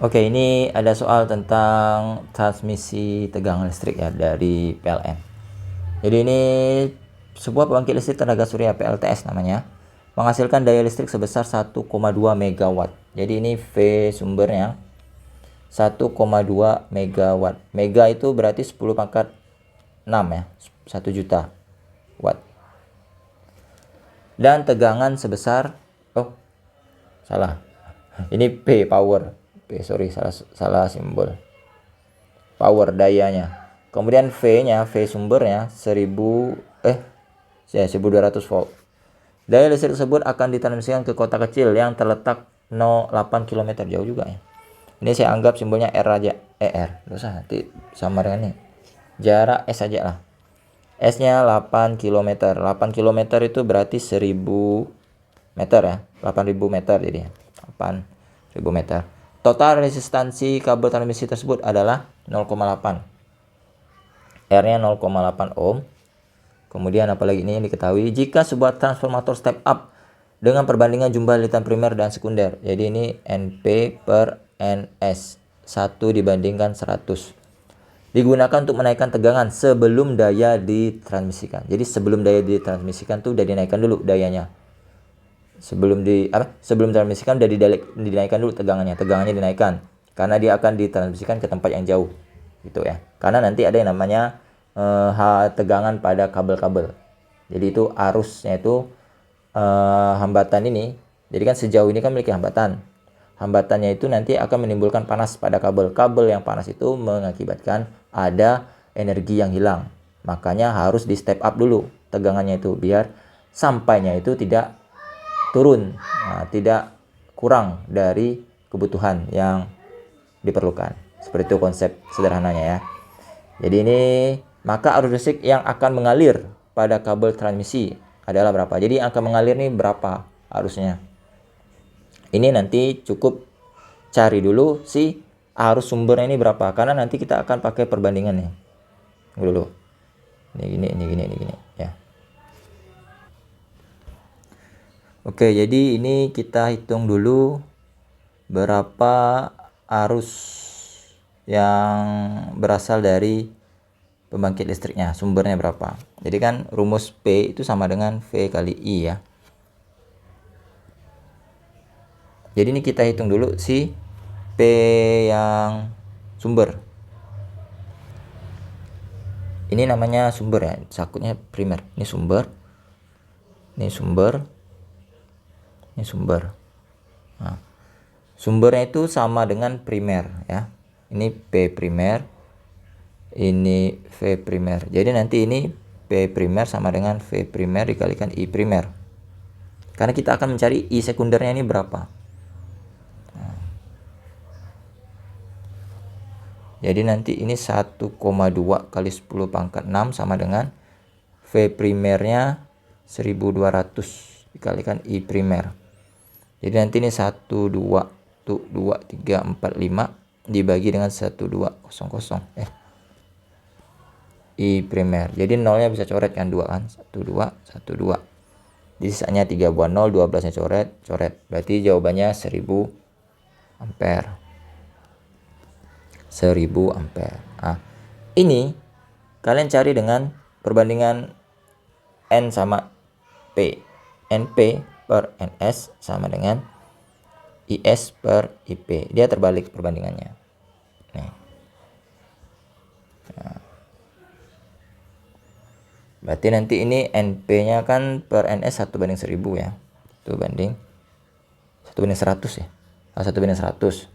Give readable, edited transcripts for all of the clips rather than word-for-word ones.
Oke, ini ada soal tentang transmisi tegangan listrik ya dari PLN. Jadi ini sebuah pembangkit listrik tenaga surya PLTS namanya, menghasilkan daya listrik sebesar 1,2 megawatt. Jadi ini V sumbernya 1,2 megawatt. Mega itu berarti 10 pangkat 6 ya, 1 juta watt. Dan tegangan sebesar, oh salah, ini P power. Sorry, salah simbol. Power dayanya. Kemudian V sumbernya 1200 volt. Daya listrik tersebut akan ditransmisikan ke kota kecil yang terletak 0,8 km, jauh juga ya. Ini saya anggap simbolnya R aja, ER. Terus nanti sama dengan ini. Jarak S aja lah. S-nya 8 km. 8 km itu berarti 1000 meter ya. 8000 meter jadi 8000 meter. Total resistansi kabel transmisi tersebut adalah 0,8. R-nya 0,8 ohm. Kemudian apalagi ini yang diketahui, jika sebuah transformator step up dengan perbandingan jumlah litian primer dan sekunder. Jadi ini NP per NS 1 dibandingkan 100. Digunakan untuk menaikkan tegangan sebelum daya ditransmisikan. Jadi sebelum daya ditransmisikan tuh udah dinaikkan dulu dayanya. Sebelum transmisikan udah dinaikkan dulu tegangannya dinaikkan karena dia akan ditransmisikan ke tempat yang jauh gitu ya, karena nanti ada yang namanya tegangan pada kabel-kabel. Jadi itu arusnya itu hambatan ini, jadi kan sejauh ini kan memiliki hambatannya itu nanti akan menimbulkan panas pada kabel yang panas itu mengakibatkan ada energi yang hilang, makanya harus di step up dulu tegangannya itu biar sampainya itu tidak turun, tidak kurang dari kebutuhan yang diperlukan. Seperti itu konsep sederhananya ya. Jadi ini maka arus listrik yang akan mengalir pada kabel transmisi adalah berapa. Jadi yang akan mengalir nih berapa arusnya. Ini nanti cukup cari dulu si arus sumbernya ini berapa, karena nanti kita akan pakai perbandingan nih. Dulu. Ini gini ya. Oke, jadi ini kita hitung dulu berapa arus yang berasal dari pembangkit listriknya, sumbernya berapa. Jadi kan rumus P itu sama dengan V kali I ya. Jadi ini kita hitung dulu si P yang sumber. Ini namanya sumber ya, sakutnya primer. Ini sumber. Ini sumber. Ini sumber. Nah, sumbernya itu sama dengan primer ya. Ini P primer, ini V primer. Jadi nanti ini P primer sama dengan V primer dikalikan I primer. Karena kita akan mencari I sekundernya ini berapa. Nah, jadi nanti ini 1,2 kali 10 pangkat 6 sama dengan V primernya 1200 dikalikan I primer. Jadi nanti ini 1, 2, 2, 3, 4, 5 dibagi dengan 1, 2, 0, 0. I primer. Jadi nolnya bisa coret kan 2 kan. 1, 2, 1, 2. Di sisanya 3 buah 0, 12-nya coret. Berarti jawabannya 1000 ampere. 1000 ampere. Nah, ini kalian cari dengan perbandingan N sama P. NP per NS sama dengan IS per IP. Dia terbalik perbandingannya. Nih. Nah. Berarti nanti ini NP-nya kan per NS 1/1000 ya. 1/100 ya. 1/100.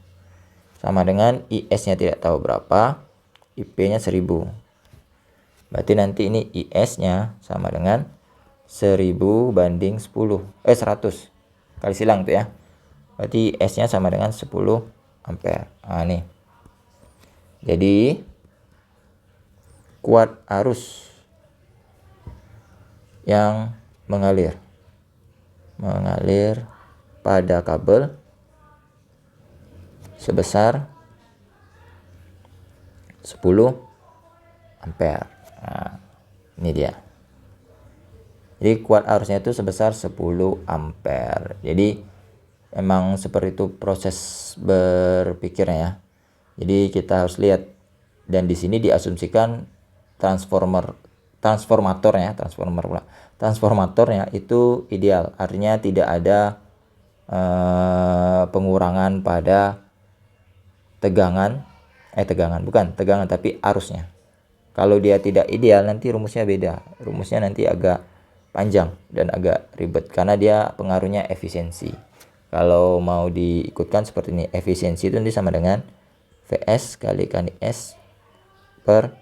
Sama dengan IS-nya tidak tahu berapa, IP-nya 1000. Berarti nanti ini IS-nya sama dengan 1000/10. 100. Kali silang tuh ya. Berarti S-nya sama dengan 10 ampere. Nah, nih. Jadi kuat arus yang mengalir pada kabel sebesar 10 ampere. Nah, ini dia. Jadi kuat arusnya itu sebesar 10 ampere. Jadi Emang seperti itu proses berpikirnya ya. Jadi kita harus lihat, dan di sini diasumsikan transformatornya itu ideal, artinya tidak ada pengurangan pada tegangan tapi arusnya. Kalau dia tidak ideal, nanti rumusnya beda, rumusnya nanti agak panjang dan agak ribet karena dia pengaruhnya efisiensi. Kalau mau diikutkan seperti ini, efisiensi itu nanti sama dengan VS kalikan IS per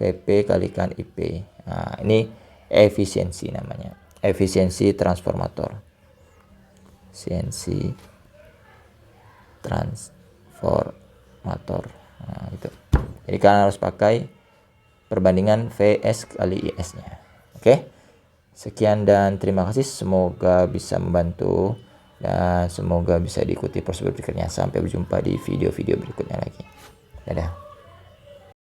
VP kalikan IP. Nah, ini efisiensi namanya, efisiensi transformator. Efisiensi transformator. Nah, itu. Jadi kalian harus pakai perbandingan VS kali IS-nya. Oke. Sekian dan terima kasih, semoga bisa membantu dan semoga bisa diikuti proses berpikirnya. Sampai berjumpa di video-video berikutnya lagi. Dadah.